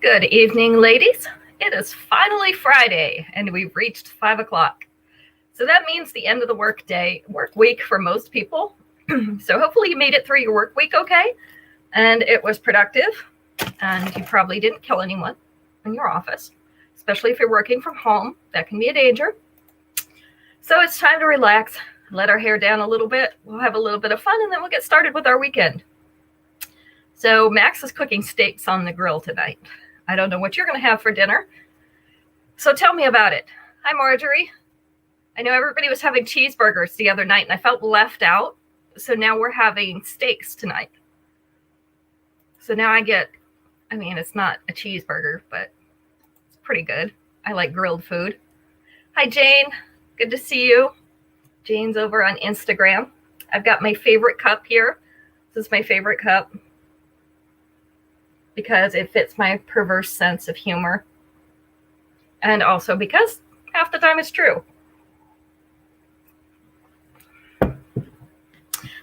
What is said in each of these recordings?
Good evening, ladies. It is finally Friday, and we've reached 5 o'clock. So that means the end of the work week for most people. So hopefully you made it through your work week okay, and it was productive, and you probably didn't kill anyone in your office, especially if you're working from home. That can be a danger. So it's time to relax, let our hair down a little bit. We'll have a little bit of fun, and then we'll get started with our weekend. So Max is cooking steaks on the grill tonight. I don't know what you're going to have for dinner. So tell me about it. Hi, Marjorie. I know everybody was having cheeseburgers the other night, and I felt left out. So now we're having steaks tonight. So now it's not a cheeseburger, but it's pretty good. I like grilled food. Hi, Jane. Good to see you. Jane's over on Instagram. I've got my favorite cup here. This is my favorite cup because it fits my perverse sense of humor. And also because half the time it's true.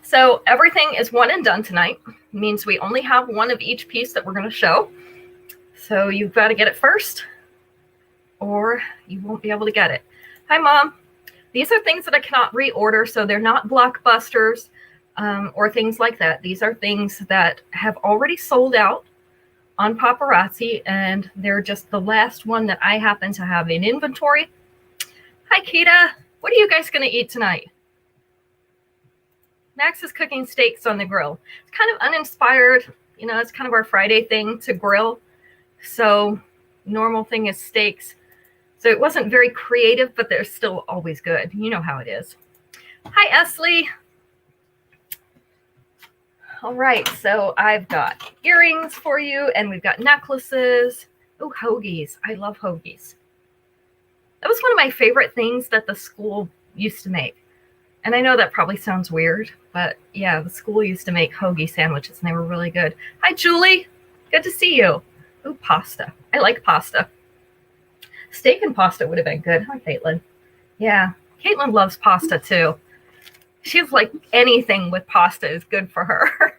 So everything is one and done tonight. It means we only have one of each piece that we're going to show. So you've got to get it first, or you won't be able to get it. Hi, Mom. These are things that I cannot reorder, so they're not blockbusters or things like that. These are things that have already sold out on Paparazzi, and they're just the last one that I happen to have in inventory. Hi, Kita. What are you guys going to eat tonight? Max is cooking steaks on the grill. It's kind of uninspired. It's kind of our Friday thing to grill. So normal thing is steaks. So it wasn't very creative, but they're still always good. You know how it is. Hi, Esley. All right, so I've got earrings for you, and we've got necklaces. Oh, hoagies. I love hoagies. That was one of my favorite things that the school used to make. And I know that probably sounds weird, but yeah, the school used to make hoagie sandwiches, and they were really good. Hi, Julie. Good to see you. Ooh, pasta. I like pasta. Steak and pasta would have been good. Hi, Caitlin. Yeah, Caitlin loves pasta, too. She's like anything with pasta is good for her.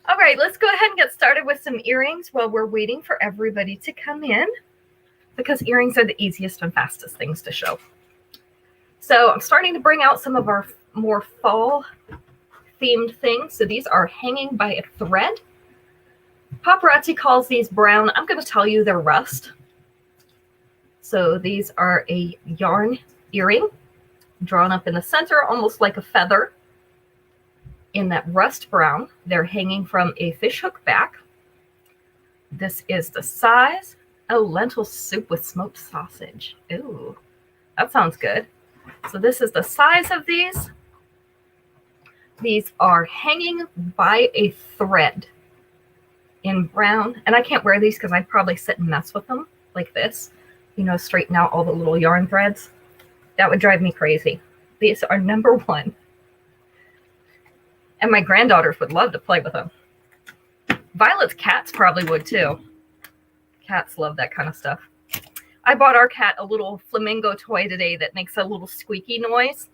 All right, let's go ahead and get started with some earrings while we're waiting for everybody to come in, because earrings are the easiest and fastest things to show. So I'm starting to bring out some of our more fall-themed things. So these are hanging by a thread. Paparazzi calls these brown. I'm going to tell you they're rust. So these are a yarn earring drawn up in the center, almost like a feather. In that rust brown, they're hanging from a fishhook back. This is the size. Oh, lentil soup with smoked sausage. Ooh, that sounds good. So this is the size of these. These are hanging by a thread in brown. And I can't wear these because I'd probably sit and mess with them like this. Straighten out all the little yarn threads. That would drive me crazy. These are number one. And my granddaughters would love to play with them. Violet's cats probably would too. Cats love that kind of stuff. I bought our cat a little flamingo toy today that makes a little squeaky noise.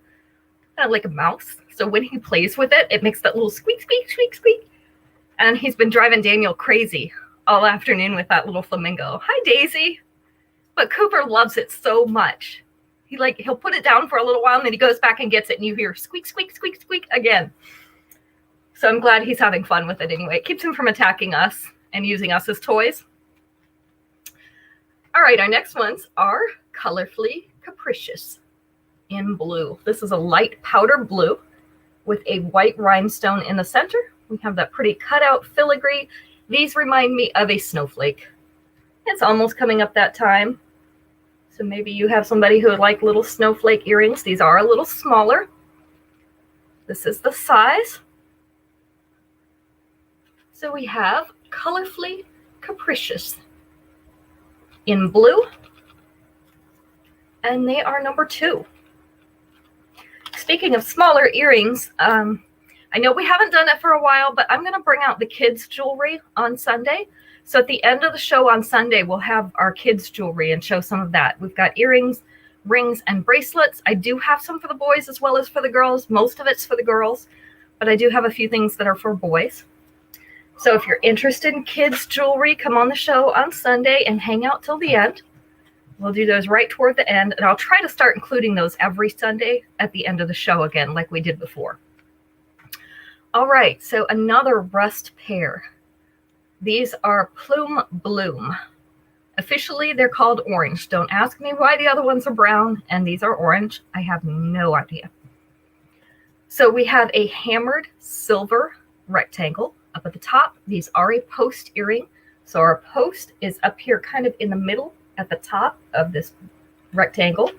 Kind of like a mouse. So when he plays with it, it makes that little squeak, squeak, squeak, squeak. And he's been driving Daniel crazy all afternoon with that little flamingo. Hi, Daisy. But Cooper loves it so much. He'll put it down for a little while, and then he goes back and gets it, and you hear squeak, squeak, squeak, squeak again. So I'm glad he's having fun with it anyway. It keeps him from attacking us and using us as toys. All right, our next ones are Colorfully Capricious in blue. This is a light powder blue with a white rhinestone in the center. We have that pretty cutout filigree. These remind me of a snowflake. It's almost coming up that time. So maybe you have somebody who would like little snowflake earrings. These are a little smaller. This is the size. So we have Colorfully Capricious in blue. And they are number 2. Speaking of smaller earrings, I know we haven't done it for a while, but I'm going to bring out the kids' jewelry on Sunday. So at the end of the show on Sunday, we'll have our kids' jewelry and show some of that. We've got earrings, rings, and bracelets. I do have some for the boys as well as for the girls. Most of it's for the girls, but I do have a few things that are for boys. So if you're interested in kids' jewelry, come on the show on Sunday and hang out till the end. We'll do those right toward the end, and I'll try to start including those every Sunday at the end of the show again, like we did before. All right, so another rust pair. These are Plume Bloom. Officially, they're called orange. Don't ask me why the other ones are brown and these are orange. I have no idea. So we have a hammered silver rectangle up at the top. These are a post earring. So our post is up here kind of in the middle at the top of this rectangle.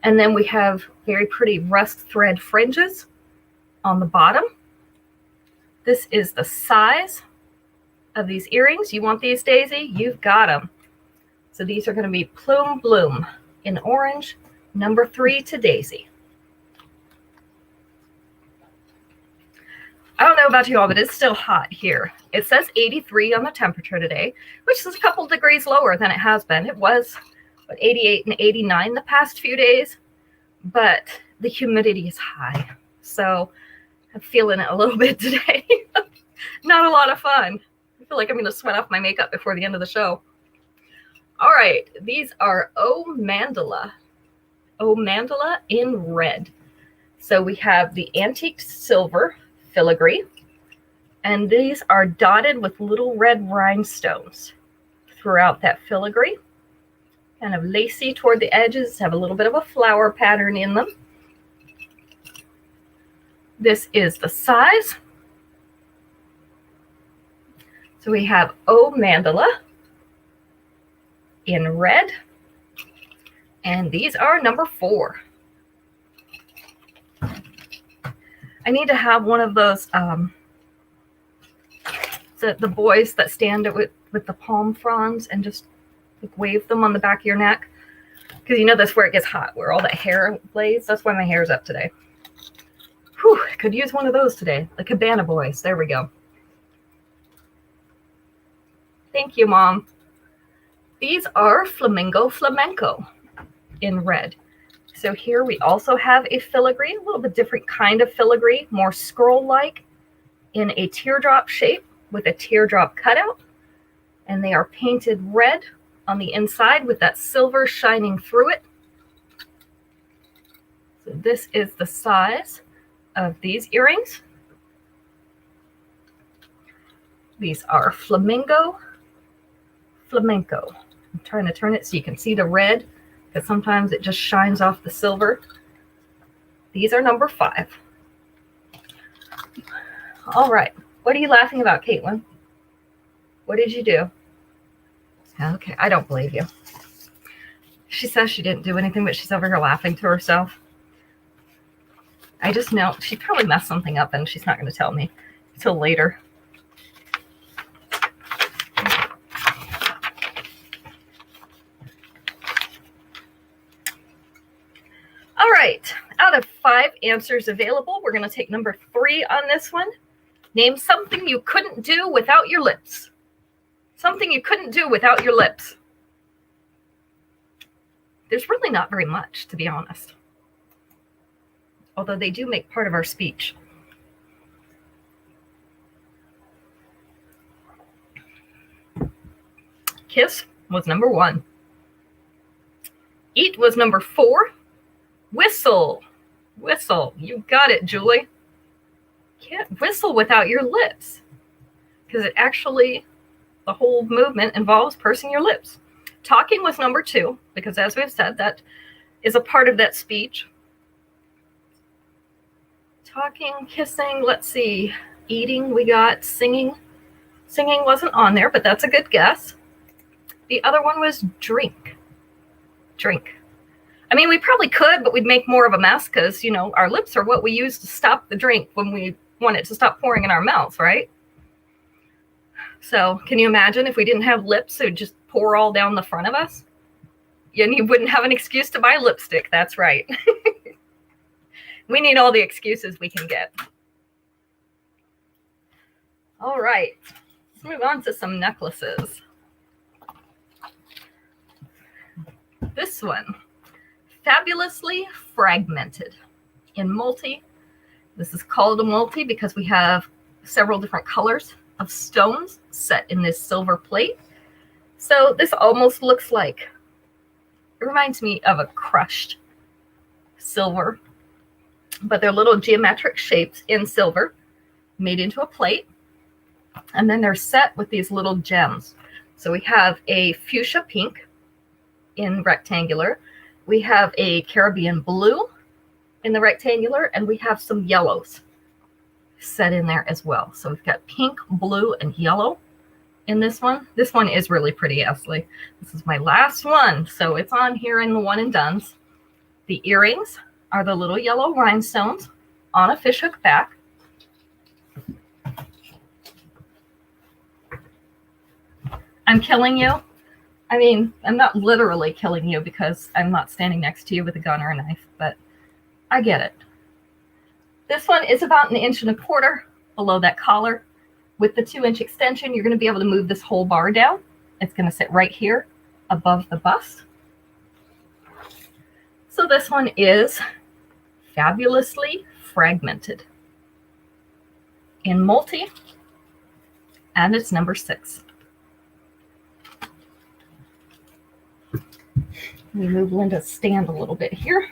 And then we have very pretty rust thread fringes on the bottom. This is the size of these earrings. You want these, Daisy? You've got them. So these are going to be Plume Bloom in orange, number 3 to Daisy. I don't know about you all, but it's still hot here. It says 83 on the temperature today, which is a couple degrees lower than it has been. It was 88 and 89 the past few days, but the humidity is high. So I'm feeling it a little bit today. Not a lot of fun. I feel like I'm going to sweat off my makeup before the end of the show. All right, these are O Mandala in red. So we have the antique silver filigree, and these are dotted with little red rhinestones throughout that filigree. Kind of lacy toward the edges, have a little bit of a flower pattern in them. This is the size. So we have O Mandala in red, and these are number 4. I need to have one of those the boys that stand with the palm fronds and just like wave them on the back of your neck, because you know that's where it gets hot, where all that hair lays. That's why my hair's up today. Whew, I could use one of those today, the cabana boys. There we go. Thank you, Mom. These are Flamingo Flamenco in red. So here we also have a filigree, a little bit different kind of filigree, more scroll-like in a teardrop shape with a teardrop cutout. And they are painted red on the inside with that silver shining through it. So this is the size of these earrings. These are Flamingo Flamenco. I'm trying to turn it so you can see the red, because sometimes it just shines off the silver. These are number 5. All right. What are you laughing about, Caitlin? What did you do? Okay, I don't believe you. She says she didn't do anything, but she's over here laughing to herself. I just know she probably messed something up and she's not going to tell me until later. All right, out of 5 answers available, we're going to take number 3 on this one. Name something you couldn't do without your lips. Something you couldn't do without your lips. There's really not very much, to be honest. Although they do make part of our speech. Kiss was number 1. Eat was number 4. Whistle. Whistle. You got it, Julie. Can't whistle without your lips. Because it actually, the whole movement involves pursing your lips. Talking was number 2, because as we've said, that is a part of that speech. Talking, kissing, let's see. Eating, we got singing. Singing wasn't on there, but that's a good guess. The other one was drink. Drink. I mean, we probably could, but we'd make more of a mess because, you know, our lips are what we use to stop the drink when we want it to stop pouring in our mouths, right? So can you imagine if we didn't have lips, it would just pour all down the front of us? And you wouldn't have an excuse to buy lipstick. That's right. We need all the excuses we can get. All right. Let's move on to some necklaces. This one. Fabulously Fragmented in multi. This is called a multi because we have several different colors of stones set in this silver plate. So this almost looks like, it reminds me of a crushed silver, but they're little geometric shapes in silver made into a plate. And then they're set with these little gems. So we have a fuchsia pink in rectangular. We have a Caribbean blue in the rectangular, and we have some yellows set in there as well. So we've got pink, blue, and yellow in this one. This one is really pretty, Esley. This is my last one, so it's on here in the one and dones. The earrings are the little yellow rhinestones on a fishhook back. I'm killing you. I mean, I'm not literally killing you because I'm not standing next to you with a gun or a knife, but I get it. This one is about 1.25 inches below that collar. With the 2-inch extension, you're going to be able to move this whole bar down. It's going to sit right here above the bust. So this one is fabulously fragmented in multi, and it's number 6. Let me move Linda's stand a little bit here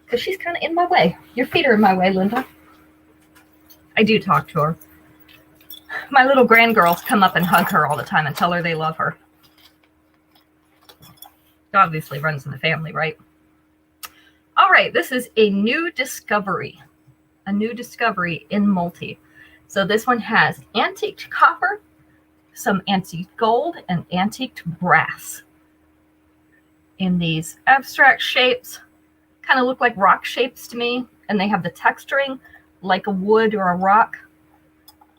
because she's kind of in my way. Your feet are in my way, Linda. I do talk to her. My little grandgirls come up and hug her all the time and tell her they love her. It obviously runs in the family, right? All right, this is a new discovery. A new discovery in multi. So this one has antiqued copper, some antique gold, and antiqued brass in these abstract shapes. Kind of look like rock shapes to me, and they have the texturing like a wood or a rock.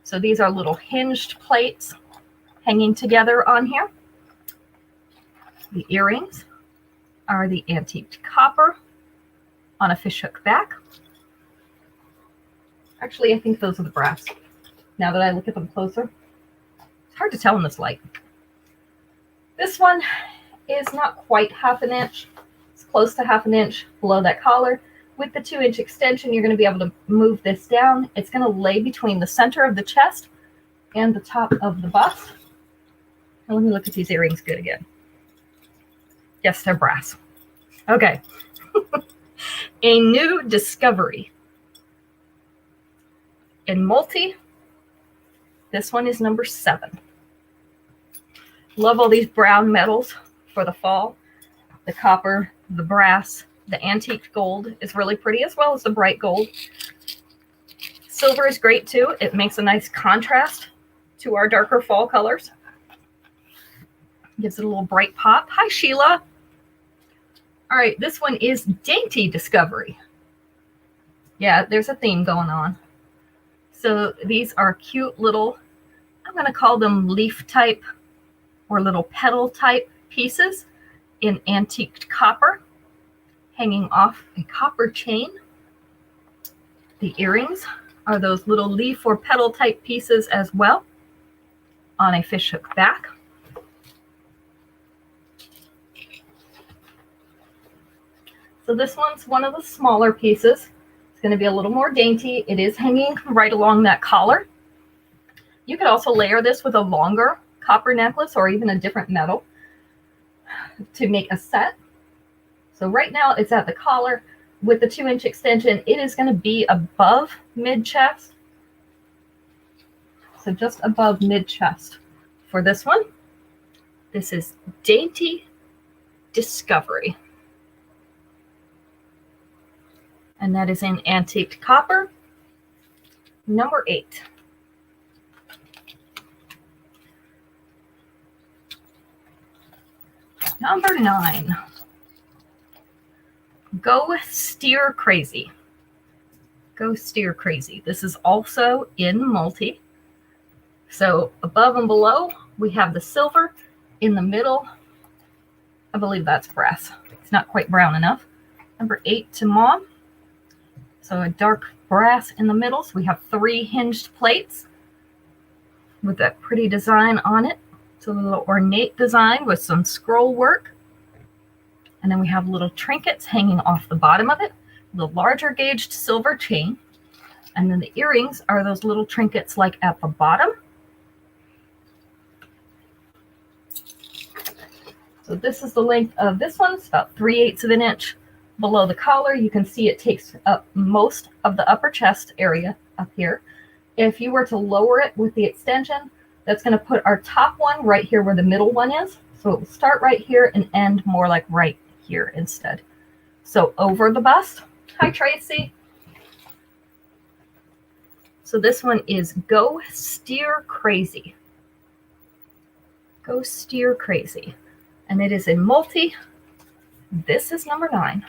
So these are little hinged plates hanging together on here. The earrings are the antiqued copper on a fishhook back. Actually, I think those are the brass. Now that I look at them closer, it's hard to tell in this light. This one is not quite 1/2 inch. It's close to 1/2 inch below that collar. With the 2-inch extension, you're going to be able to move this down. It's going to lay between the center of the chest and the top of the bust. Now let me look at these earrings good again. Yes, they're brass. Okay. A new discovery. In multi, this one is number 7. Love all these brown metals for the fall. The copper, the brass, the antique gold is really pretty, as well as the bright gold. Silver is great too. It makes a nice contrast to our darker fall colors. Gives it a little bright pop. Hi, Sheila. All right, this one is Dainty Discovery. Yeah, there's a theme going on. So these are cute little, I'm going to call them leaf type or little petal type pieces in antiqued copper, hanging off a copper chain. The earrings are those little leaf or petal type pieces as well on a fishhook back. So this one's one of the smaller pieces. It's going to be a little more dainty. It is hanging right along that collar. You could also layer this with a longer copper necklace or even a different metal to make a set. So right now it's at the collar. With the 2-inch extension, it is going to be above mid-chest. So just above mid-chest for this one. This is Dainty Discovery. And that is in antiqued copper, number 8. Number 9. Go Steer Crazy. Go Steer Crazy. This is also in multi. So above and below, we have the silver. In the middle, I believe that's brass. It's not quite brown enough. Number 8 to Mom. So a dark brass in the middle. So we have 3 hinged plates with that pretty design on it. It's a little ornate design with some scroll work. And then we have little trinkets hanging off the bottom of it, the larger gauged silver chain. And then the earrings are those little trinkets like at the bottom. So this is the length of this one. It's about 3/8 of an inch below the collar. You can see it takes up most of the upper chest area up here. If you were to lower it with the extension, that's going to put our top one right here where the middle one is. So it will start right here and end more like right here instead. So over the bust. Hi, Tracy. So this one is Go Steer Crazy. Go Steer Crazy. And it is a multi. This is number 9.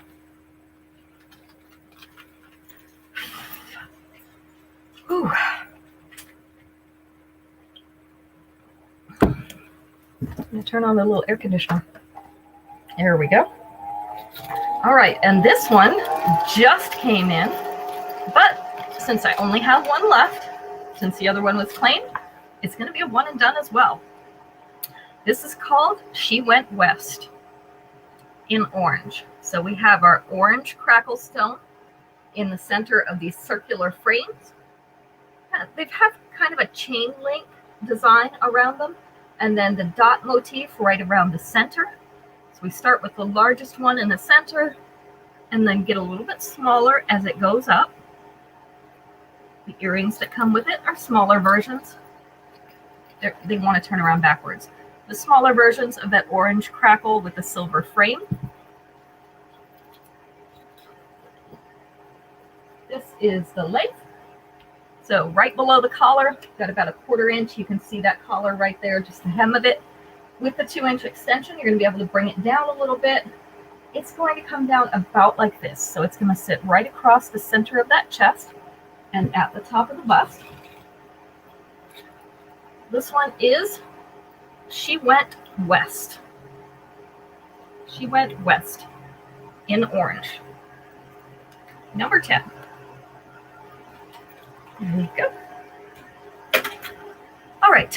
Ooh. I'm going to turn on the little air conditioner. There we go. All right, and this one just came in, but since I only have one left, since the other one was claimed, it's going to be a one and done as well. This is called She Went West in orange. So we have our orange crackle stone in the center of these circular frames. They have kind of a chain link design around them, and then the dot motif right around the center. So we start with the largest one in the center and then get a little bit smaller as it goes up. The earrings that come with it are smaller versions. They want to turn around backwards. The smaller versions of that orange crackle with the silver frame. This is the length. So right below the collar, got about a 1/4 inch. You can see that collar right there, just the hem of it. With the 2-inch extension, you're going to be able to bring it down a little bit. It's going to come down about like this. So it's going to sit right across the center of that chest and at the top of the bust. This one is She Went West. She Went West in orange. Number 10. There we go. All right.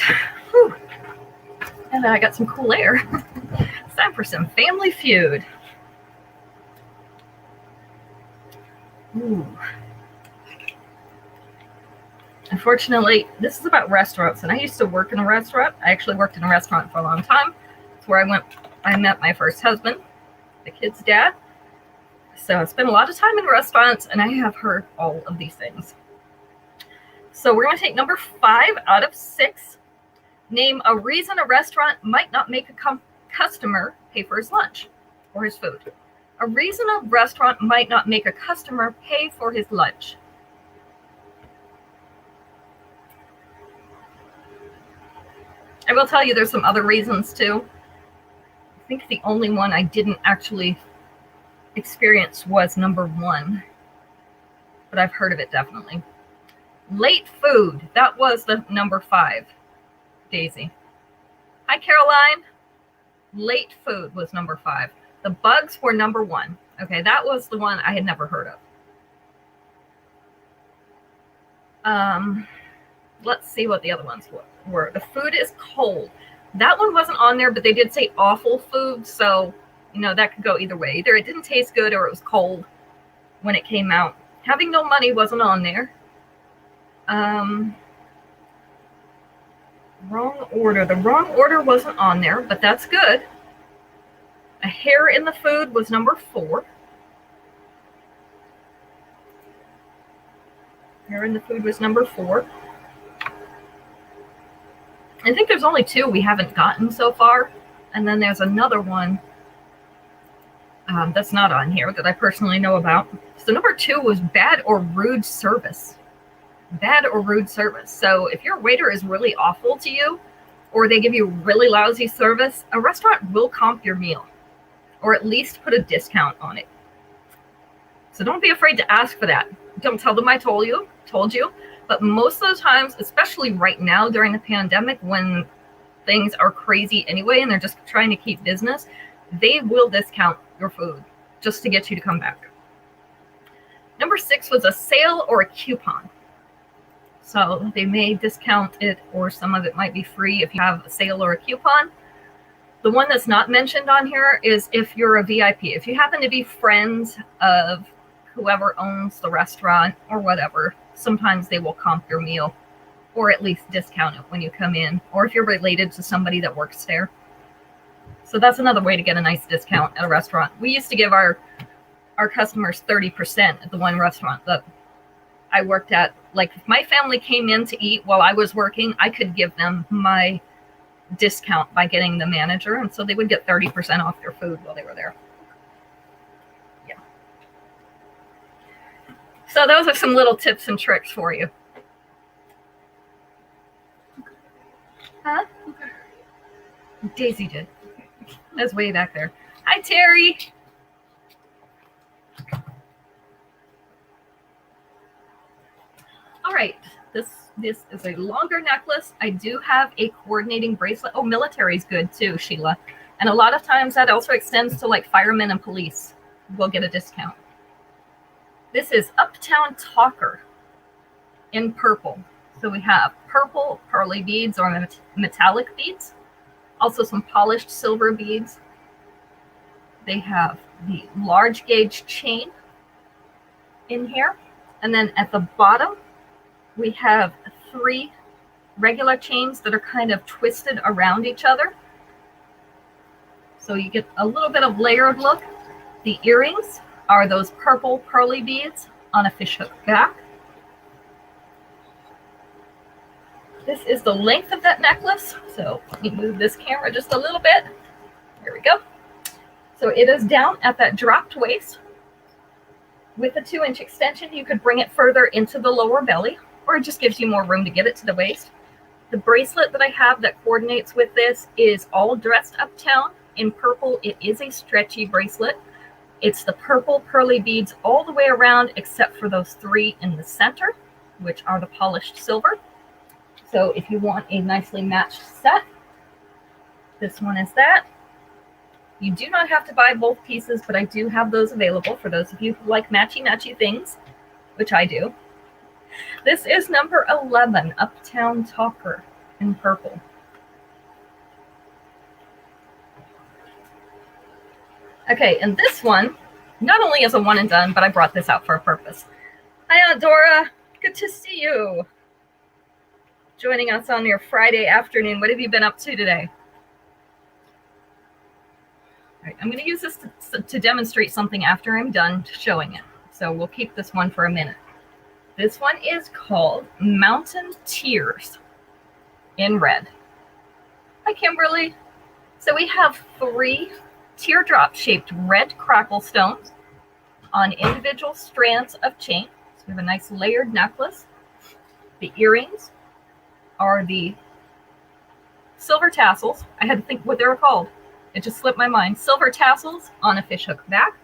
Whew. And then I got some cool air. It's time for some Family Feud. Ooh. Unfortunately, this is about restaurants, and I used to work in a restaurant. I actually worked in a restaurant for a long time. It's where I met my first husband, the kid's dad. So I spent a lot of time in restaurants, and I have heard all of these things. So we're going to take number 5 out of 6. Name a reason a restaurant might not make a customer pay for his lunch or his food. A reason a restaurant might not make a customer pay for his lunch. I will tell you there's some other reasons too. I think the only one I didn't actually experience was number 1. But I've heard of it definitely. Late food. That was the number 5. Daisy. Hi, Caroline. Late food was number 5. The bugs were number 1. Okay, that was the one I had never heard of. Let's see what the other ones were. The food is cold. That one wasn't on there, but they did say awful food, so, you know, that could go either way. Either it didn't taste good or it was cold when it came out. Having no money wasn't on there. Wrong order. The wrong order wasn't on there, but that's good. A hair in the food was number 4. Hair in the food was number 4. I think there's only 2 we haven't gotten so far. And then there's another one that's not on here that I personally know about. So number 2 was bad or rude service. Bad or rude service. So if your waiter is really awful to you, or they give you really lousy service, a restaurant will comp your meal, or at least put a discount on it. So don't be afraid to ask for that. Don't tell them I told you. But most of the times, especially right now during the pandemic, when things are crazy anyway, and they're just trying to keep business, they will discount your food just to get you to come back. Number 6 was a sale or a coupon. So they may discount it, or some of it might be free if you have a sale or a coupon. The one that's not mentioned on here is if you're a VIP. If you happen to be friends of whoever owns the restaurant or whatever, sometimes they will comp your meal, or at least discount it when you come in, or if you're related to somebody that works there. So that's another way to get a nice discount at a restaurant. We used to give our customers 30% at the one restaurant that I worked at. Like if my family came in to eat while I was working, I could give them my discount by getting the manager, and so they would get 30% off their food while they were there. Yeah. So those are some little tips and tricks for you. Huh? Daisy did. That's way back there. Hi, Terry. All right. This is a longer necklace. I do have a coordinating bracelet. Oh, military's good too, Sheila. And a lot of times that also extends to like firemen and police. We'll get a discount. This is Uptown Talker in purple. So we have purple pearly beads or metallic beads. Also some polished silver beads. They have the large gauge chain in here. And then at the bottom, we have 3 regular chains that are kind of twisted around each other. So you get a little bit of layered look. The earrings are those purple pearly beads on a fishhook back. This is the length of that necklace. So let me move this camera just a little bit. There we go. So it is down at that dropped waist. With a 2-inch extension, you could bring it further into the lower belly, or it just gives you more room to get it to the waist. The bracelet that I have that coordinates with this is all dressed uptown in purple. It is a stretchy bracelet. It's the purple pearly beads all the way around except for those 3 in the center, which are the polished silver. So if you want a nicely matched set, this one is that. You do not have to buy both pieces, but I do have those available for those of you who like matchy-matchy things, which I do. This is number 11, Uptown Talker in purple. Okay, and this one not only is a one and done, but I brought this out for a purpose. Hi, Aunt Dora. Good to see you. Joining us on your Friday afternoon. What have you been up to today? All right, I'm going to use this to demonstrate something after I'm done showing it. So we'll keep this one for a minute. This one is called Mountain Tears in red. Hi, Kimberly. So we have 3 teardrop-shaped red crackle stones on individual strands of chain. So we have a nice layered necklace. The earrings are the silver tassels. I had to think what they were called. It just slipped my mind. Silver tassels on a fishhook back.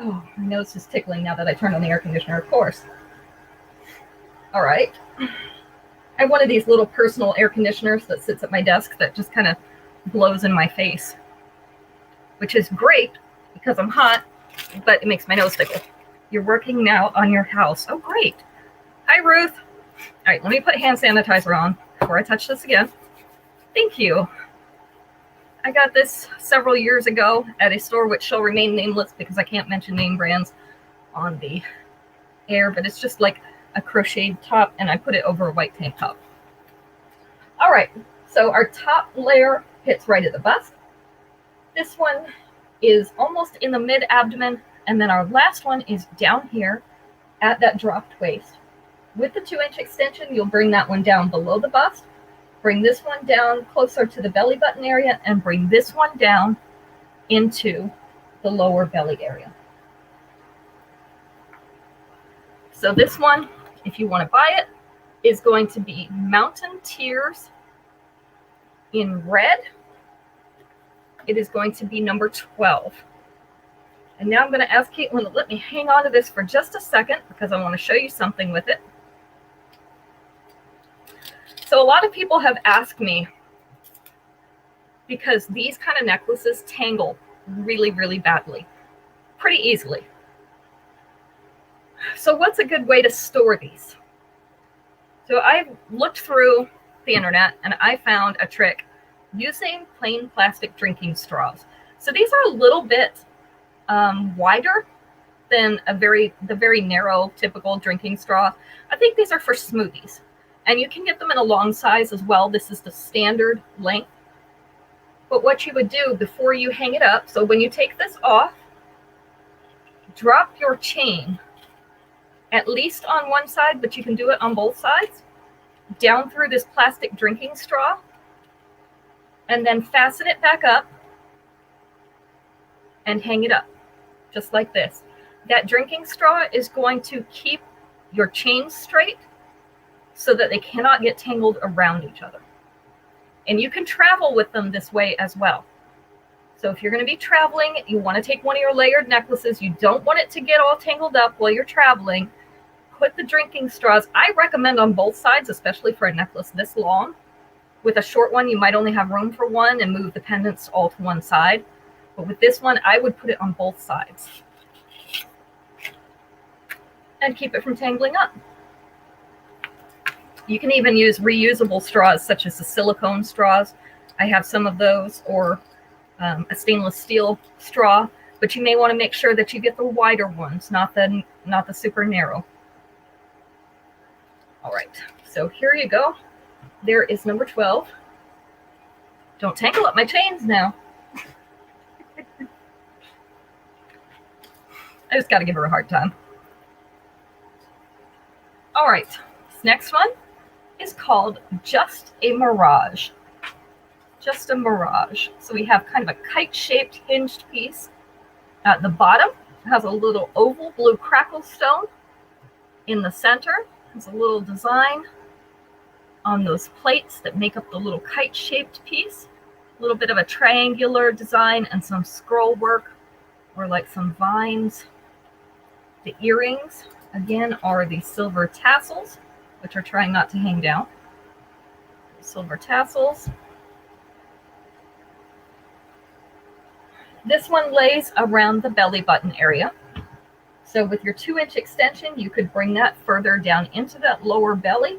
Oh, my nose is tickling now that I turned on the air conditioner, of course. All right. I have one of these little personal air conditioners that sits at my desk that just kind of blows in my face, which is great because I'm hot, but it makes my nose tickle. You're working now on your house. Oh, great. Hi, Ruth. All right, let me put hand sanitizer on before I touch this again. Thank you. I got this several years ago at a store which shall remain nameless because I can't mention name brands on the air, but it's just like a crocheted top, and I put it over a white tank top. All right, so our top layer hits right at the bust. This one is almost in the mid-abdomen, and then our last one is down here at that dropped waist. With the 2-inch extension, you'll bring that one down below the bust. Bring this one down closer to the belly button area, and bring this one down into the lower belly area. So this one, if you want to buy it, is going to be Mountain Tears in red. It is going to be number 12. And now I'm going to ask Caitlin to let me hang on to this for just a second because I want to show you something with it. So a lot of people have asked me, because these kind of necklaces tangle really, really badly, pretty easily. So what's a good way to store these? So I've looked through the internet and I found a trick using plain plastic drinking straws. So these are a little bit wider than the very narrow typical drinking straw. I think these are for smoothies. And you can get them in a long size as well. This is the standard length. But what you would do before you hang it up, so when you take this off, drop your chain at least on one side, but you can do it on both sides, down through this plastic drinking straw, and then fasten it back up and hang it up, just like this. That drinking straw is going to keep your chains straight so that they cannot get tangled around each other. And you can travel with them this way as well. So if you're going to be traveling, you want to take one of your layered necklaces, you don't want it to get all tangled up while you're traveling, put the drinking straws, I recommend on both sides, especially for a necklace this long. With a short one, you might only have room for one and move the pendants all to one side. But with this one, I would put it on both sides and keep it from tangling up. You can even use reusable straws, such as the silicone straws. I have some of those, or a stainless steel straw, but you may want to make sure that you get the wider ones, not the super narrow. All right, so here you go. There is number 12. Don't tangle up my chains now. I just got to give her a hard time. All right, this next one is called Just a Mirage. Just a Mirage. So we have kind of a kite-shaped hinged piece. At the bottom, it has a little oval blue crackle stone. In the center, there's a little design on those plates that make up the little kite-shaped piece. A little bit of a triangular design and some scroll work, or like some vines. The earrings, again, are the silver tassels, which are trying not to hang down. Silver tassels. This one lays around the belly button area. So with your 2-inch extension, you could bring that further down into that lower belly.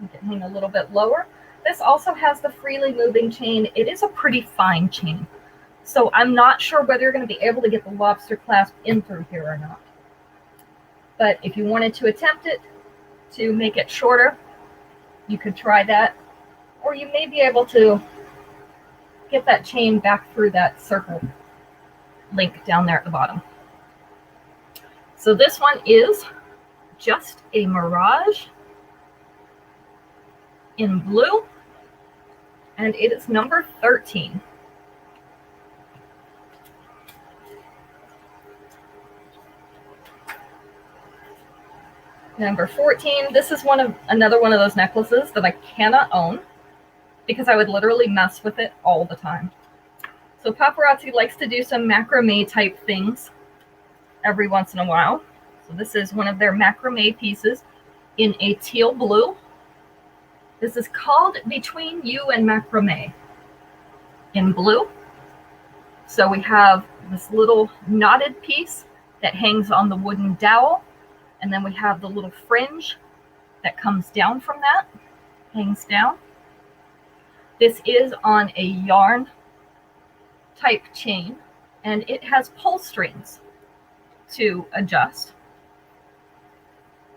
You can hang a little bit lower. This also has the freely moving chain. It is a pretty fine chain. So I'm not sure whether you're going to be able to get the lobster clasp in through here or not. But if you wanted to attempt it to make it shorter, you could try that. Or you may be able to get that chain back through that circle link down there at the bottom. So this one is Just a Mirage in blue, and it is number 13. Number 14, this is another one of those necklaces that I cannot own because I would literally mess with it all the time. So Paparazzi likes to do some macrame type things every once in a while. So this is one of their macrame pieces in a teal blue. This is called Between You and Macrame in blue. So we have this little knotted piece that hangs on the wooden dowel. And then we have the little fringe that comes down from that, hangs down. This is on a yarn type chain, and it has pull strings to adjust.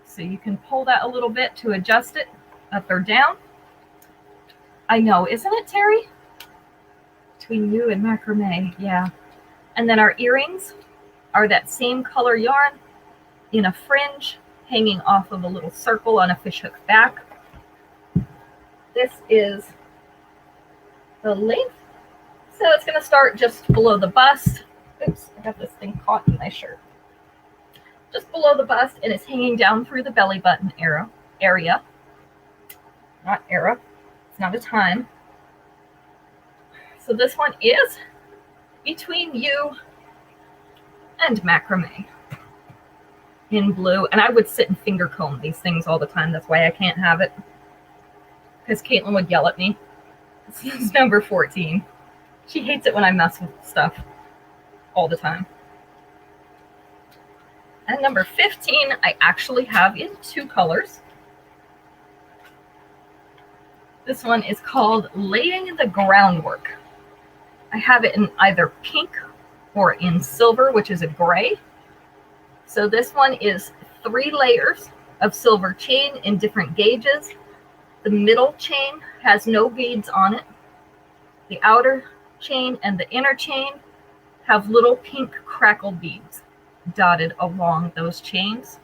So you can pull that a little bit to adjust it up or down. I know, isn't it, Terry? Between You and Macrame, yeah. And then our earrings are that same color yarn in a fringe hanging off of a little circle on a fishhook back. This is the length. So it's going to start just below the bust. Oops, I got this thing caught in my shirt. Just below the bust, and it's hanging down through the belly button area. Not era. It's not a time. So this one is Between You and Macrame in blue. And I would sit and finger comb these things all the time. That's why I can't have it, because Caitlin would yell at me. This is number 14. She hates it when I mess with stuff all the time. And number 15, I actually have in 2 colors. This one is called Laying the Groundwork. I have it in either pink or in silver, which is a gray. So this one is 3 layers of silver chain in different gauges. The middle chain has no beads on it. The outer chain and the inner chain have little pink crackle beads dotted along those chains.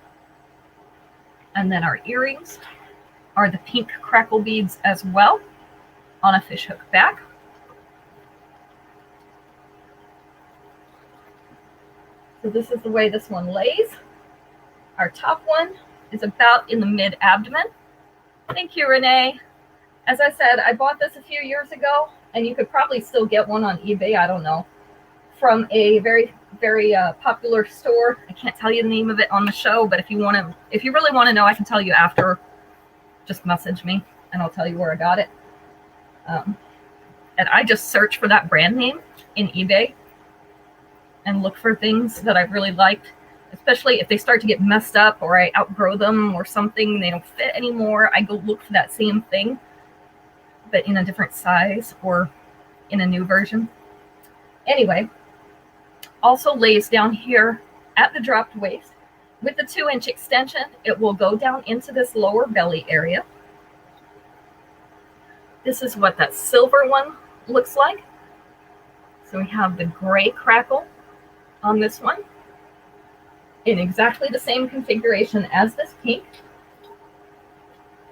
And then our earrings are the pink crackle beads as well on a fishhook back. So this is the way this one lays. Our top one is about in the mid-abdomen. Thank you, Renee. As I said, I bought this a few years ago, and you could probably still get one on eBay, I don't know, from a very, very popular store. I can't tell you the name of it on the show, but if you really want to know, I can tell you after. Just message me, and I'll tell you where I got it. And I just search for that brand name in eBay and look for things that I've really liked, especially if they start to get messed up or I outgrow them or something, they don't fit anymore. I go look for that same thing, but in a different size or in a new version. Anyway, also lays down here at the dropped waist. With the 2-inch extension, it will go down into this lower belly area. This is what that silver one looks like. So we have the gray crackle on this one in exactly the same configuration as this pink.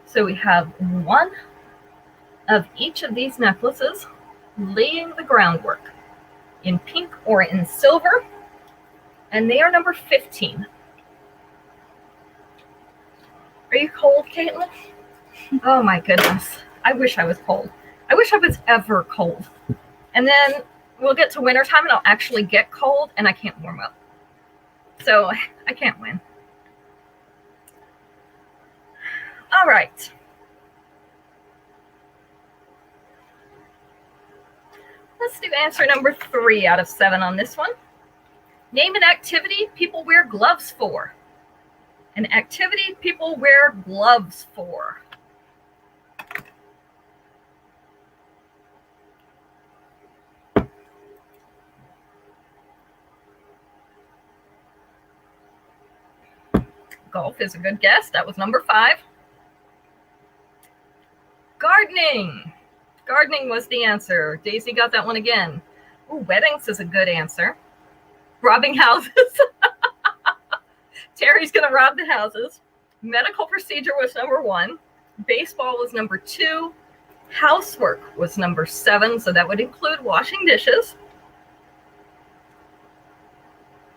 So we have one of each of these necklaces laying the groundwork in pink or in silver, and they are number 15. Are you cold, Caitlin? Oh my goodness. I wish I was cold. I wish I was ever cold. And then we'll get to wintertime and I'll actually get cold and I can't warm up. So I can't win. All right. Let's do answer number 3 out of 7 on this one. Name an activity people wear gloves for. An activity people wear gloves for. Golf is a good guess. That was number 5. Gardening. Gardening was the answer. Daisy got that one again. Ooh, weddings is a good answer. Robbing houses. Terry's going to rob the houses. Medical procedure was number 1. Baseball was number 2. Housework was number 7. So that would include washing dishes.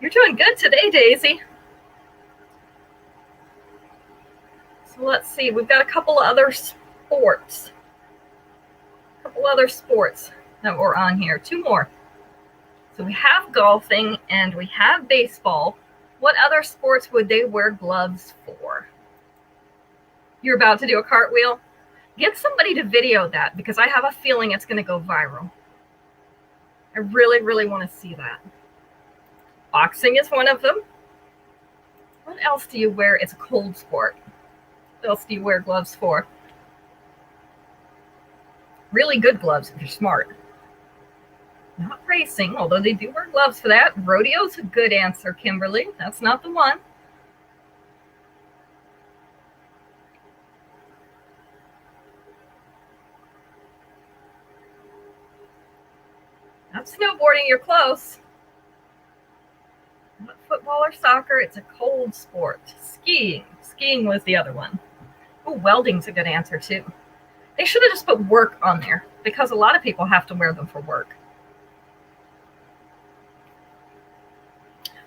You're doing good today, Daisy. So let's see. We've got a couple other sports. That were on here. 2 more. So we have golfing and we have baseball. What other sports would they wear gloves for? You're about to do a cartwheel? Get somebody to video that because I have a feeling it's going to go viral. I really, really want to see that. Boxing is one of them. What else do you wear? It's a cold sport. What else do you wear gloves for? Really good gloves if you're smart. Not racing, although they do wear gloves for that. Rodeo's a good answer, Kimberly. That's not the one. Not snowboarding, you're close. Not football or soccer, it's a cold sport. Skiing. Skiing was the other one. Oh, welding's a good answer too. They should have just put work on there because a lot of people have to wear them for work.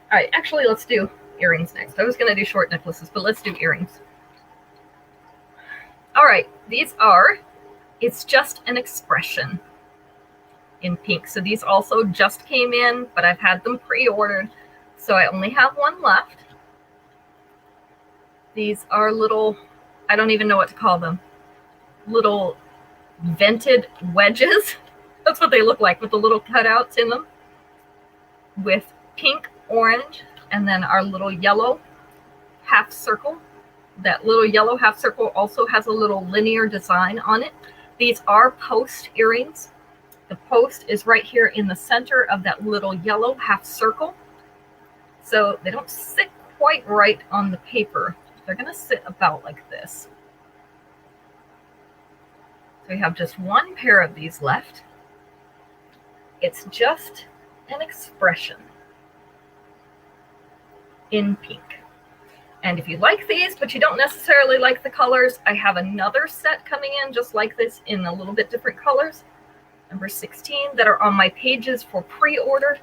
All right, actually, let's do earrings next. I was going to do short necklaces, but let's do earrings. All right, these are, it's just an expression in pink. So these also just came in, but I've had them pre-ordered. So I only have one left. These are little, I don't even know what to call them. Little vented wedges. That's what they look like with the little cutouts in them. With pink, orange, and then our little yellow half circle. That little yellow half circle also has a little linear design on it. These are post earrings. The post is right here in the center of that little yellow half circle. So they don't sit quite right on the paper. They're going to sit about like this. So we have just one pair of these left. It's just an expression in pink. And if you like these, but you don't necessarily like the colors, I have another set coming in just like this in a little bit different colors, number 16, that are on my pages for pre-order.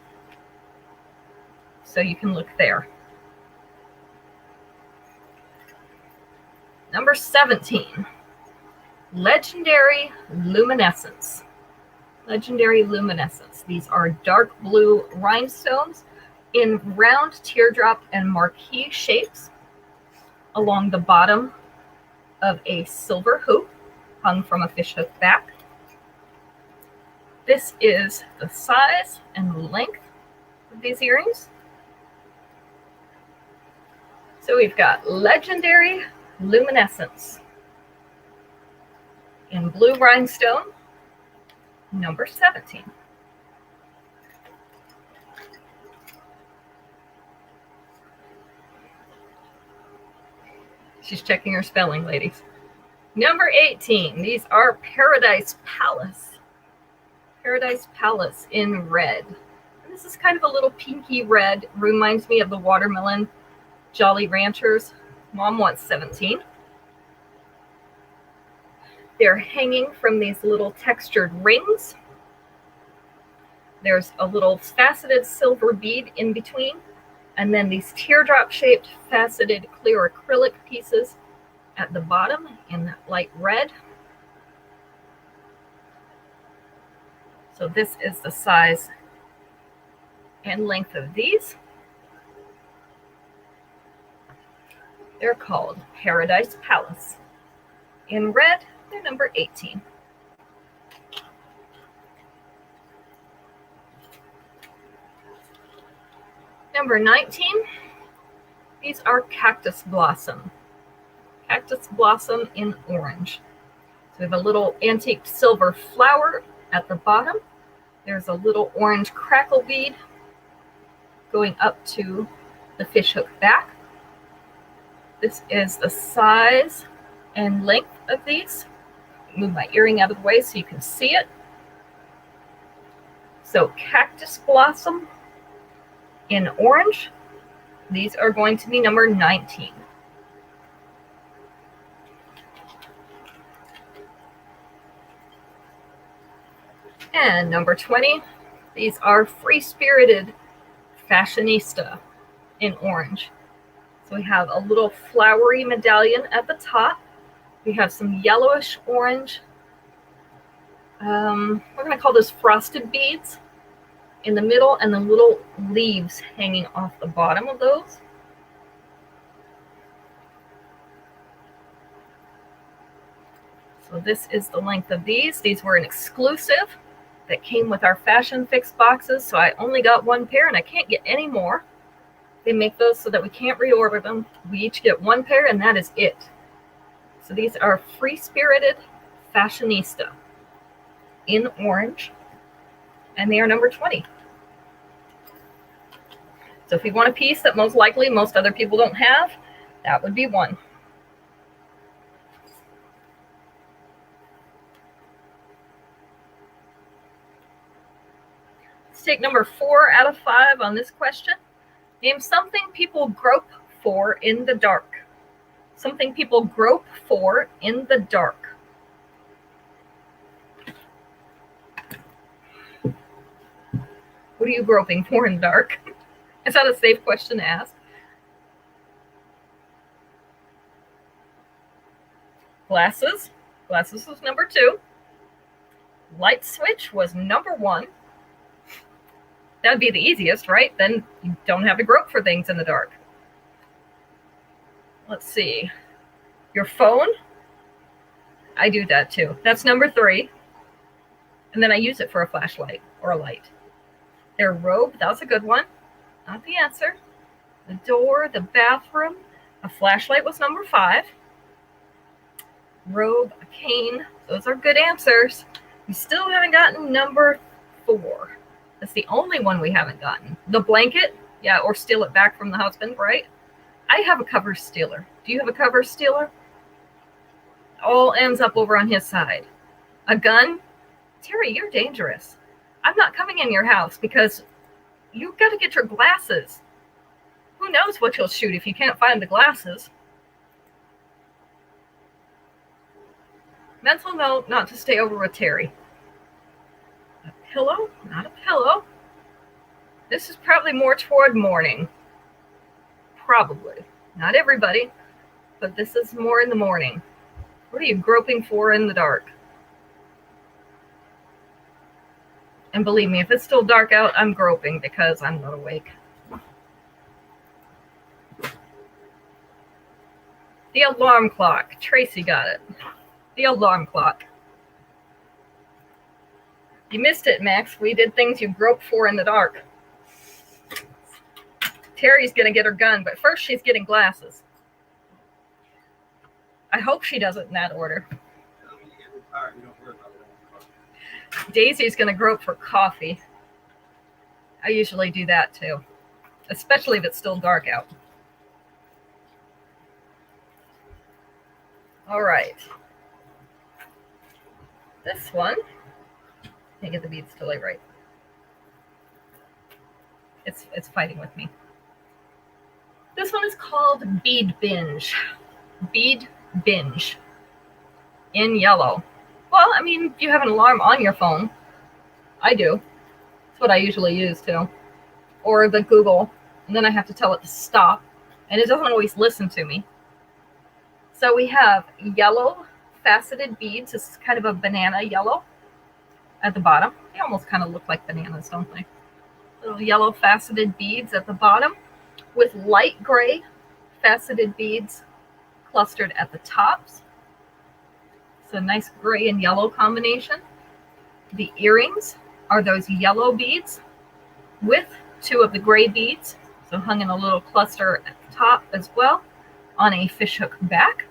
So you can look there. Number 17, Legendary Luminescence. Legendary Luminescence. These are dark blue rhinestones in round teardrop and marquee shapes along the bottom of a silver hoop hung from a fishhook back. This is the size and length of these earrings. So we've got Legendary Luminescence in blue rhinestone, number 17. She's checking her spelling, ladies. Number 18, these are Paradise Palace. Paradise Palace in red. And this is kind of a little pinky red, reminds me of the watermelon Jolly Ranchers. Mom wants 17. They're hanging from these little textured rings. There's a little faceted silver bead in between, and then these teardrop-shaped faceted clear acrylic pieces at the bottom in that light red. So this is the size and length of these. They're called Paradise Palace. In red, they're number 18. Number 19, these are Cactus Blossom. Cactus Blossom in orange. So we have a little antique silver flower at the bottom. There's a little orange crackle bead going up to the fishhook back. This is the size and length of these. Move my earring out of the way so you can see it. So Cactus Blossom in orange. These are going to be number 19. And number 20, these are Free Spirited Fashionista in orange. So we have a little flowery medallion at the top. We have some yellowish orange. We're going to call this frosted beads in the middle, and the little leaves hanging off the bottom of those. So this is the length of these. These were an exclusive that came with our Fashion Fix boxes, so I only got one pair and I can't get any more. They make those so that we can't reorder them. We each get one pair and that is it. So these are Free Spirited Fashionista in orange, and they are number 20. So if you want a piece that most likely most other people don't have, that would be one. Let's take number 4 out of 5 on this question. Name something people grope for in the dark. Something people grope for in the dark. What are you groping for in the dark? Is that a safe question to ask? Glasses. Glasses was number 2. Light switch was number 1. That'd be the easiest, right? Then you don't have to grope for things in the dark. Let's see. Your phone. I do that too. That's number 3. And then I use it for a flashlight or a light. Their robe. That was a good one. Not the answer. The door, the bathroom. A flashlight was number 5. Robe, a cane. Those are good answers. We still haven't gotten number 4. That's the only one we haven't gotten. The blanket. Yeah, or steal it back from the husband, right? I have a cover stealer. Do you have a cover stealer? All ends up over on his side. A gun? Terry, you're dangerous. I'm not coming in your house because you've got to get your glasses. Who knows what you'll shoot if you can't find the glasses? Mental note not to stay over with Terry. A pillow? Not a pillow. This is probably more toward morning. Probably. Not everybody, but this is more in the morning. What are you groping for in the dark? And believe me, if it's still dark out, I'm groping because I'm not awake. The alarm clock. Tracy got it. The alarm clock. You missed it, Max. We did things you groped for in the dark. Terry's going to get her gun, but first she's getting glasses. I hope she does it in that order. Daisy's going to grope for coffee. I usually do that too, especially if it's still dark out. All right. This one, can't get the beads to lay right. It's fighting with me. This one is called Bead Binge. Bead Binge. In yellow. Well, I mean, you have an alarm on your phone. I do. That's what I usually use too. Or the Google, and then I have to tell it to stop, and it doesn't always listen to me. So we have yellow faceted beads. This is kind of a banana yellow at the bottom. They almost kind of look like bananas, don't they? Little yellow faceted beads at the bottom with light gray faceted beads clustered at the tops. So nice gray and yellow combination. The earrings are those yellow beads with two of the gray beads. So hung in a little cluster at the top as well on a fishhook back.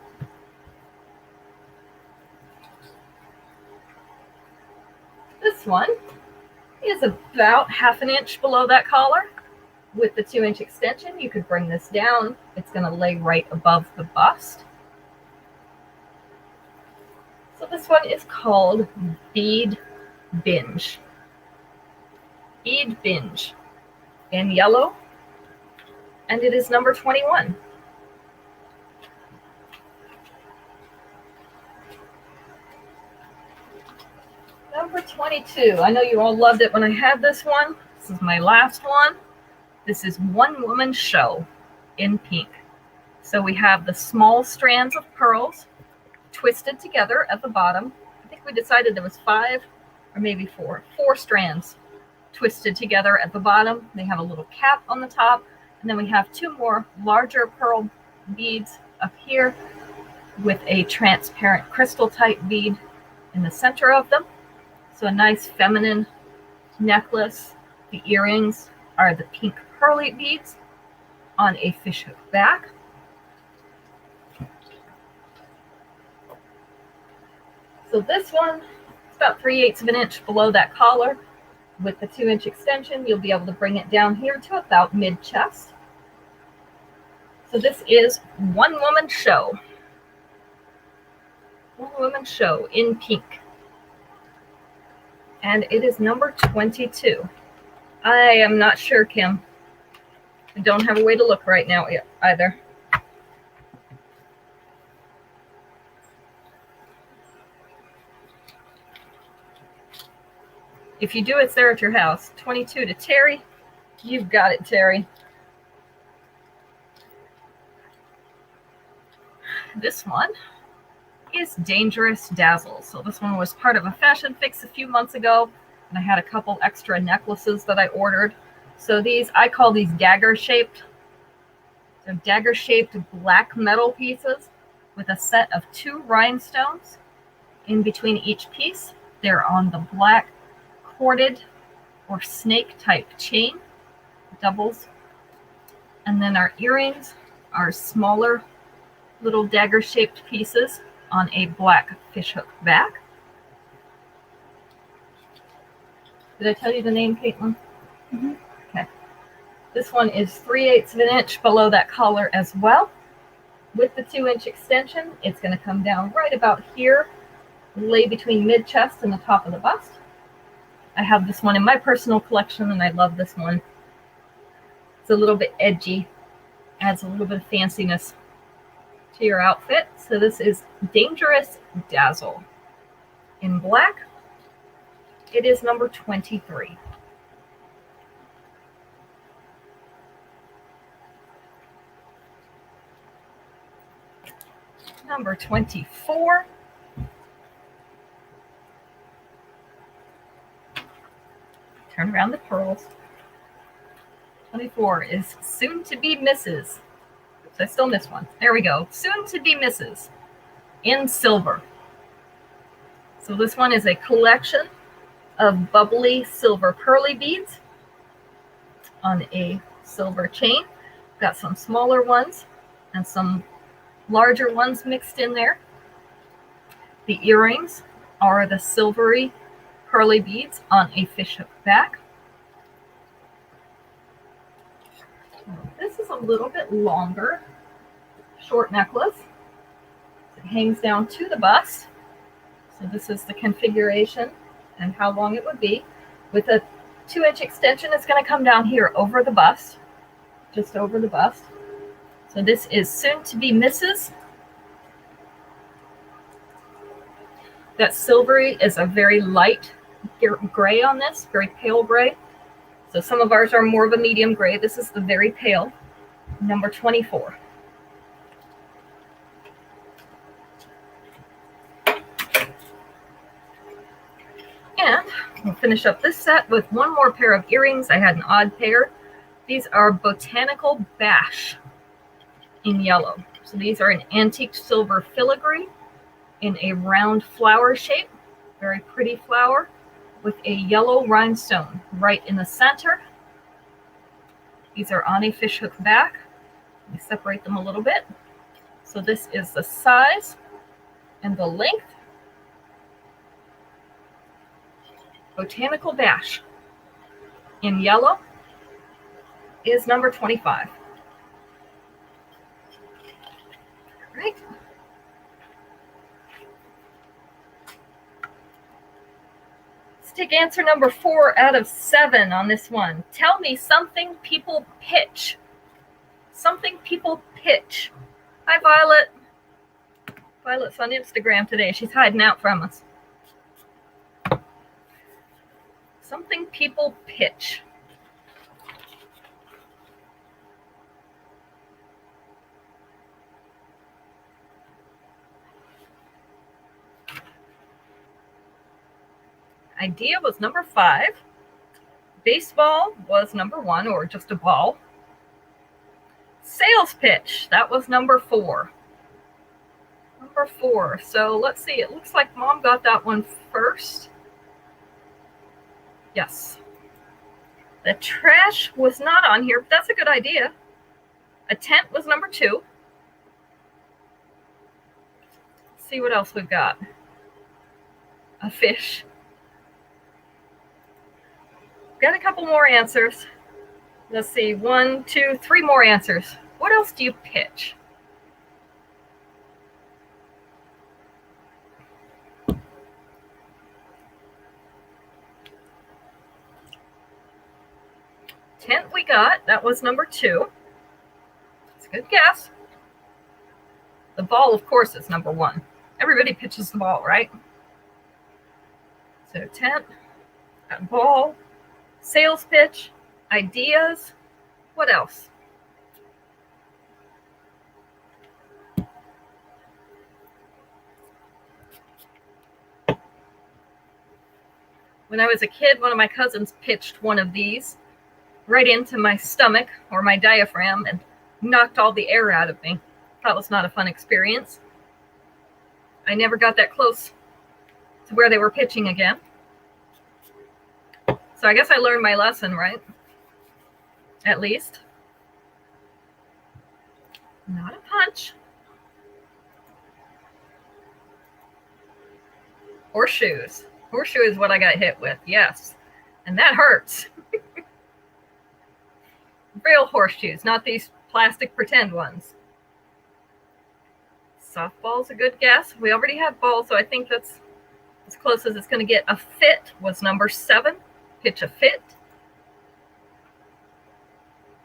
This one is about 1/2 inch below that collar with the 2-inch extension. You could bring this down. It's going to lay right above the bust. So this one is called Bead Binge. Bead Binge in yellow, and it is number 21. Number 22. I know you all loved it when I had this one. This is my last one. This is One Woman Show in pink. So we have the small strands of pearls twisted together at the bottom. I think we decided there was 5 or maybe 4. 4 strands twisted together at the bottom. They have a little cap on the top. And then we have 2 more larger pearl beads up here with a transparent crystal type bead in the center of them. So a nice feminine necklace. The earrings are the pink pearly beads on a fishhook back. So this one is about 3/8 of an inch below that collar. With the 2-inch extension, you'll be able to bring it down here to about mid-chest. So this is One Woman Show. One Woman Show in pink. And it is number 22. I am not sure, Kim. I don't have a way to look right now either. If you do, it's there at your house. 22 to Terry. You've got it, Terry. This one is Dangerous Dazzle. So this one was part of a fashion fix a few months ago, and I had a couple extra necklaces that I ordered. So these, I call these dagger-shaped. So dagger-shaped black metal pieces with a set of 2 rhinestones in between each piece. They're on the black corded or snake type chain, doubles. And then our earrings are smaller little dagger-shaped pieces on a black fishhook back. Did I tell you the name, Caitlin? Mm-hmm. Okay. This one is 3/8 of an inch below that collar as well. With the 2-inch extension, it's going to come down right about here, lay between mid-chest and the top of the bust. I have this one in my personal collection, and I love this one. It's a little bit edgy, adds a little bit of fanciness to your outfit. So this is Dangerous Dazzle. In black, it is number 23. Number 24. Turn around the pearls. 24 is Soon to Be Mrs. Oops, I still missed one. There we go. Soon to Be Mrs. in silver. So this one is a collection of bubbly silver pearly beads on a silver chain. Got some smaller ones and some larger ones mixed in there. The earrings are the silvery pearly beads on a fishhook back. This is a little bit longer, short necklace. It hangs down to the bust. So this is the configuration and how long it would be. With a 2-inch extension, it's going to come down here over the bust, just over the bust. So this is Soon to Be Mrs. That silvery is a very light gray on this, very pale gray. So some of ours are more of a medium gray. This is the very pale, number 24. And we'll finish up this set with one more pair of earrings. I had an odd pair. These are Botanical Bash in yellow. So these are an antique silver filigree in a round flower shape, very pretty flower with a yellow rhinestone right in the center. These are on a fishhook back. Let me separate them a little bit. So this is the size and the length. Botanical Bash in yellow is number 25. Right. Let's take answer number 4 out of 7 on this one. Tell me something people pitch. Something people pitch. Hi, Violet. Violet's on Instagram today. She's hiding out from us. Something people pitch. Idea was number 5. Baseball was number 1, or just a ball. Sales pitch, that was number 4. Number 4. So let's see. It looks like Mom got that one first. Yes. The trash was not on here, but that's a good idea. A tent was number 2. Let's see what else we've got. A fish. Got a couple more answers. Let's see. 1, 2, 3 more answers. What else do you pitch? Tent we got. That was number 2. It's a good guess. The ball, of course, is number 1. Everybody pitches the ball, right? So tent, ball, sales pitch, ideas. What else? When I was a kid, one of my cousins pitched one of these right into my stomach or my diaphragm and knocked all the air out of me. That was not a fun experience. I never got that close to where they were pitching again. So I guess I learned my lesson, right? At least. Not a punch. Horseshoes. Horseshoe is what I got hit with, yes. And that hurts. Real horseshoes, not these plastic pretend ones. Softball's a good guess. We already had balls, so I think that's As close as it's going to get a fit was number 7, pitch a fit.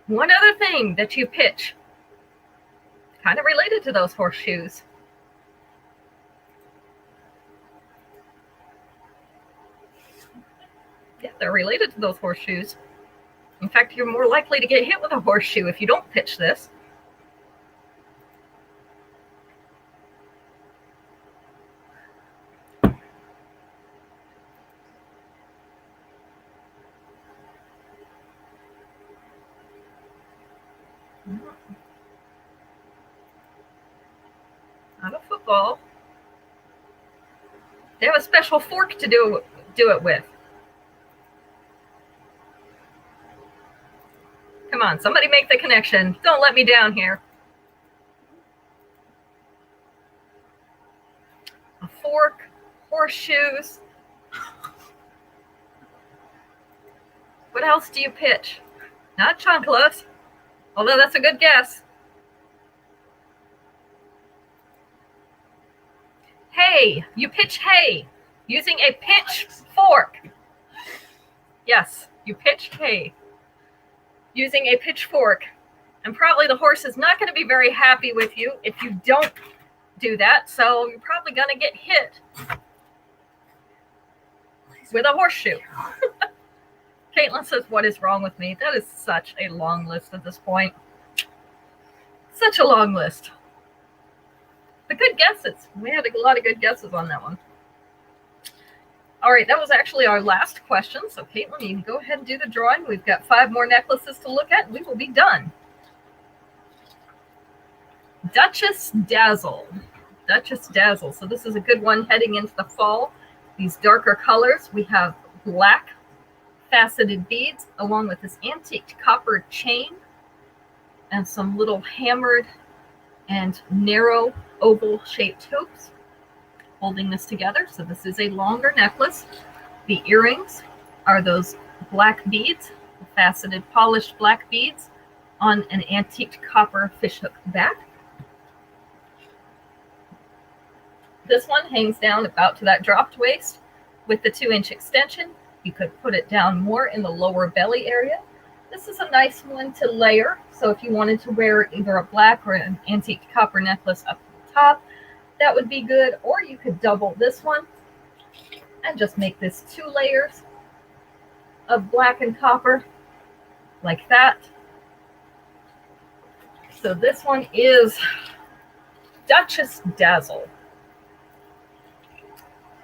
One other thing that you pitch, kind of related to those horseshoes. Yeah, they're related to those horseshoes. In fact, you're more likely to get hit with a horseshoe if you don't pitch this. Not a football. They have a special fork to do it with. Come on, somebody make the connection. Don't let me down here. A fork, horseshoes. What else do you pitch? Not chanclas, although that's a good guess. Hay. You pitch hay using a pitchfork. Yes, you pitch hay using a pitchfork. And probably the horse is not going to be very happy with you if you don't do that. So you're probably going to get hit with a horseshoe. Caitlin says, what is wrong with me? That is such a long list at this point. Such a long list. But good guesses. We had a lot of good guesses on that one. All right, that was actually our last question. So, Caitlin, you can go ahead and do the drawing. We've got 5 more necklaces to look at, and we will be done. Duchess Dazzle. Duchess Dazzle. So this is a good one heading into the fall. These darker colors. We have black faceted beads along with this antique copper chain and some little hammered and narrow oval shaped hoops holding this together. So this is a longer necklace. The earrings are those black beads, faceted polished black beads on an antique copper fishhook back. This one hangs down about to that dropped waist with the 2-inch extension. You could put it down more in the lower belly area. This is a nice one to layer. So if you wanted to wear either a black or an antique copper necklace up the top, that would be good. Or you could double this one and just make this 2 layers of black and copper like that. So this one is Duchess Dazzle.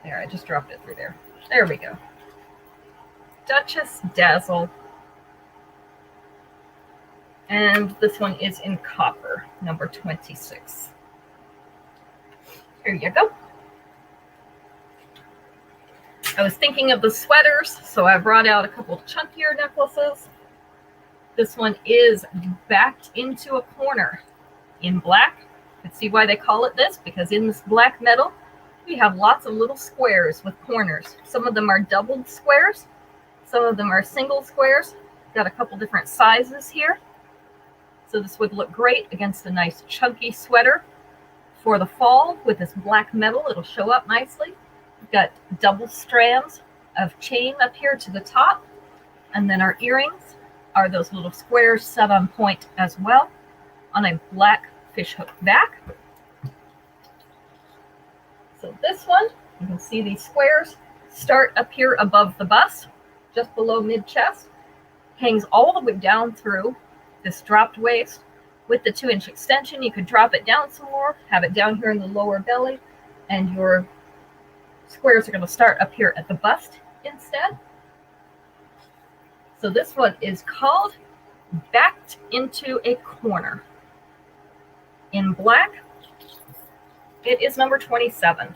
There, I just dropped it through there. There we go. Duchess Dazzle. And this one is in copper, number 26. Here you go. I was thinking of the sweaters, so I brought out a couple chunkier necklaces. This one is backed into a corner in black. You can see why they call it this, because in this black metal, we have lots of little squares with corners. Some of them are doubled squares. Some of them are single squares. Got a couple different sizes here. So this would look great against a nice chunky sweater for the fall with this black metal. It'll show up nicely. We've got double strands of chain up here to the top. And then our earrings are those little squares set on point as well on a black fishhook back. So this one, you can see these squares start up here above the bust, just below mid-chest, hangs all the way down through this dropped waist with the 2-inch extension. You could drop it down some more, have it down here in the lower belly, and your squares are going to start up here at the bust instead. So this one is called Backed into a Corner. In black, it is number 27.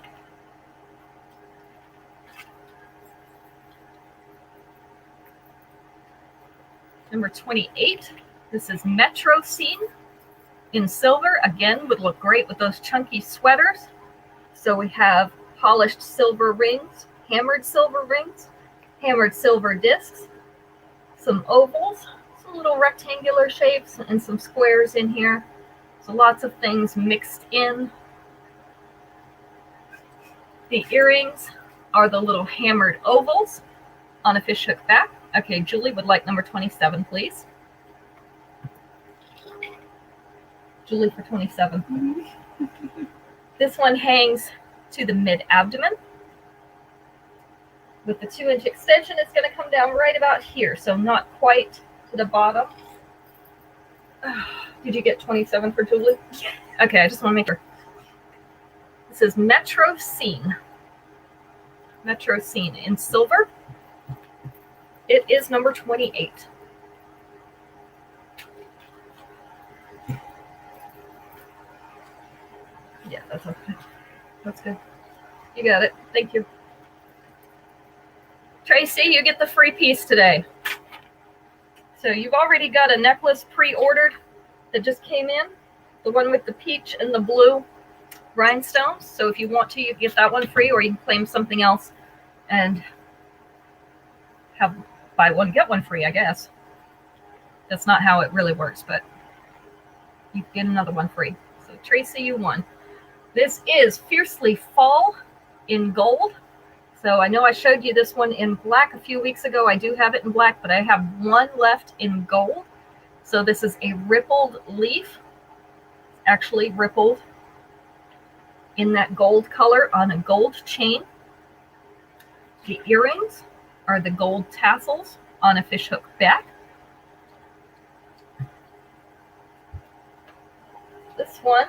Number 28, this is Metro Scene in silver. Again, would look great with those chunky sweaters. So we have polished silver rings, hammered silver discs, some ovals, some little rectangular shapes, and some squares in here. So lots of things mixed in. The earrings are the little hammered ovals on a fishhook back. Okay, Julie would like number 27, please. Julie for 27. This one hangs to the mid-abdomen. With the 2-inch extension, it's going to come down right about here, so not quite to the bottom. Did you get 27 for Julie? Yeah. Okay, I just want to make sure. This is Metro Scene. Metro Scene in silver. It is number 28. Yeah, that's okay. That's good. You got it. Thank you. Tracy, you get the free piece today. So you've already got a necklace pre-ordered that just came in. The one with the peach and the blue rhinestones. So if you want to, you can get that one free, or you can claim something else and have buy one, get one free, I guess. That's not how it really works, but you can get another one free. So Tracy, you won. This is Fiercely Fall in gold. So I know I showed you this one in black a few weeks ago. I do have it in black, but I have one left in gold. So this is a rippled leaf, actually rippled in that gold color on a gold chain. The earrings are the gold tassels on a fishhook back. This one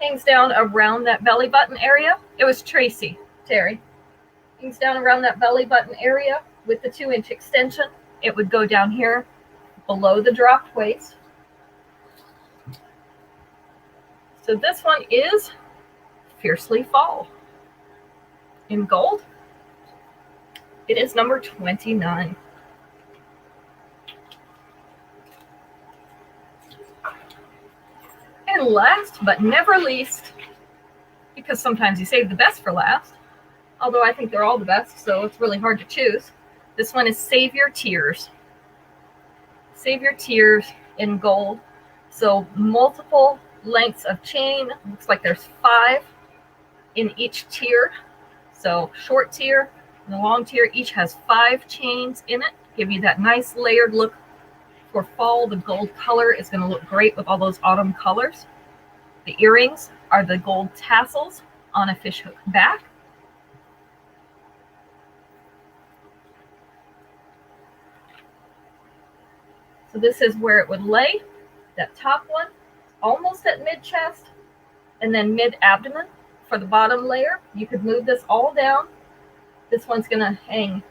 hangs down around that belly button area. It was Tracy, Terry. Hangs down around that belly button area with the 2-inch extension. It would go down here below the dropped waist. So this one is Fiercely Fall in gold. It is number 29. And last but never least, because sometimes you save the best for last, although I think they're all the best, so it's really hard to choose. This one is Save Your Tears. Save Your Tears in gold. So multiple lengths of chain. Looks like there's 5 in each tier. So short tier and the long tier each has 5 chains in it. Give you that nice layered look for fall. The gold color is going to look great with all those autumn colors. The earrings are the gold tassels on a fishhook back. So this is where it would lay. That top one, almost at mid-chest, and then mid-abdomen for the bottom layer. You could move this all down. This one's going to hang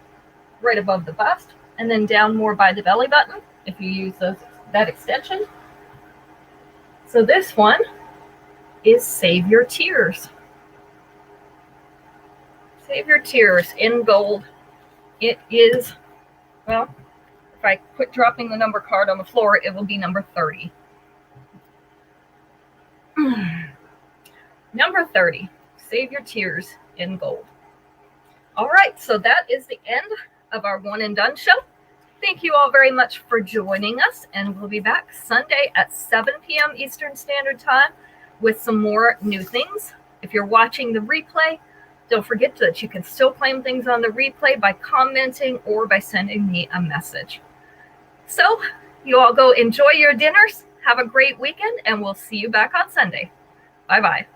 right above the bust, and then down more by the belly button if you use that extension. So this one is Save Your Tears. Save Your Tears in gold. It is, well, if I quit dropping the number card on the floor, it will be number 30. Number 30, Save Your Tears in gold. All right, so that is the end of our One and Done show. Thank you all very much for joining us, and we'll be back Sunday at 7 p.m. Eastern Standard Time with some more new things. If you're watching the replay, don't forget that you can still claim things on the replay by commenting or by sending me a message. So you all go enjoy your dinners, have a great weekend, and we'll see you back on Sunday. Bye-bye.